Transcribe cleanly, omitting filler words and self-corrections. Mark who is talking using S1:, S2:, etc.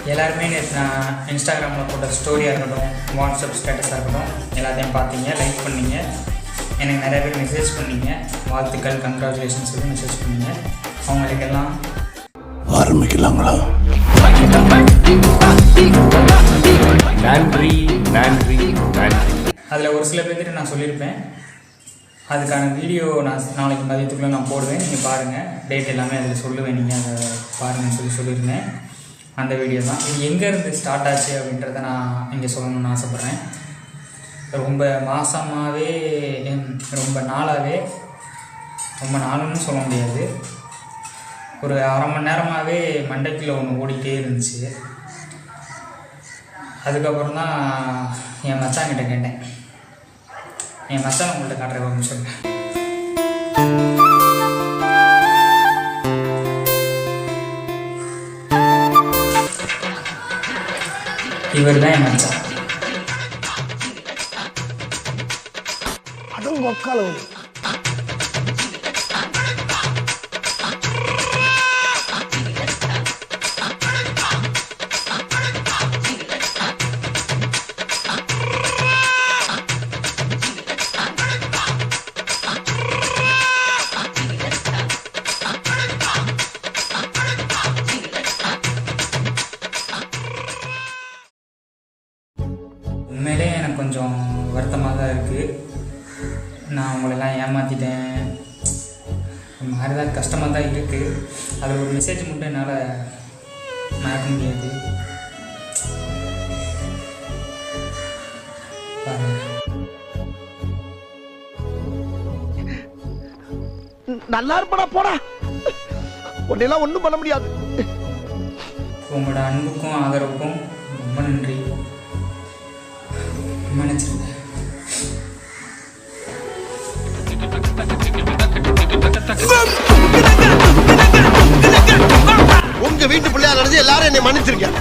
S1: எல்லாருமே நேற்று நான் இன்ஸ்டாகிராமில் போட்ட ஸ்டோரியாக இருக்கட்டும், வாட்ஸ்அப் ஸ்டேட்டஸாக இருக்கட்டும், எல்லாத்தையும் பார்த்தீங்க, லைக் பண்ணீங்க. எனக்கு நிறைய பேர் மெசேஜ் பண்ணீங்க, வாழ்த்துக்கள், கங்க்ராச்சுலேஷன்ஸ் மெசேஜ் பண்ணீங்க. அவங்களுக்கெல்லாம்
S2: ஆரம்பிக்கலாங்களா? நன்றி நன்றி நன்றி.
S1: அதில் ஒரு சில பேர்கிட்ட நான் சொல்லியிருப்பேன், அதுக்கான வீடியோ நான் நாளைக்கு மதியத்துக்குள்ளே நான் போடுவேன், நீங்கள் பாருங்கள். டேட் எல்லாமே அதில் சொல்லுவேன், நீங்கள் அதை பாருங்கன்னு சொல்லியிருந்தேன். அந்த வீடியோ தான். இது எங்கேருந்து ஸ்டார்ட் ஆச்சு அப்படின்றத நான் இங்கே சொல்லணும்னு ஆசைப்பட்றேன். ரொம்ப மாதமாகவே, ரொம்ப நாளாகவே, ரொம்ப நாளுன்னு சொல்ல முடியாது, ஒரு அரை மணி நேரமாகவே மண்டைக்குள்ளே ஒன்று ஓடிக்கிட்டே இருந்துச்சு. அதுக்கப்புறம் தான் என் மச்சான்கிட்ட கேட்டேன். என் மச்சான் உங்கள்கிட்ட காட்டுற ஒரு நிமிஷம். இவர் தான் என் மச்சான்.
S3: அதுவும் ஒக்கால
S1: உண்மையிலே எனக்கு கொஞ்சம் வருத்தமாக தான் இருக்குது. நான் உங்களெல்லாம் ஏமாற்றிட்டேன், ஒரு மாதிரி தான் கஷ்டமாக தான் இருக்குது. அதில் ஒரு மெசேஜ் மட்டும் என்னால் மறக்க முடியாது.
S3: நல்லா இருப்படா, போடா, உன்னையெல்லாம் ஒன்றும் பண்ண முடியாது.
S1: உங்களோட அன்புக்கும் ஆதரவுக்கும் ரொம்ப நன்றி. மன்னிச்சிருங்க.
S3: உங்க வீட்டு பிள்ளையா நடந்து எல்லாரும் என்னை மன்னிச்சிருக்கேன்.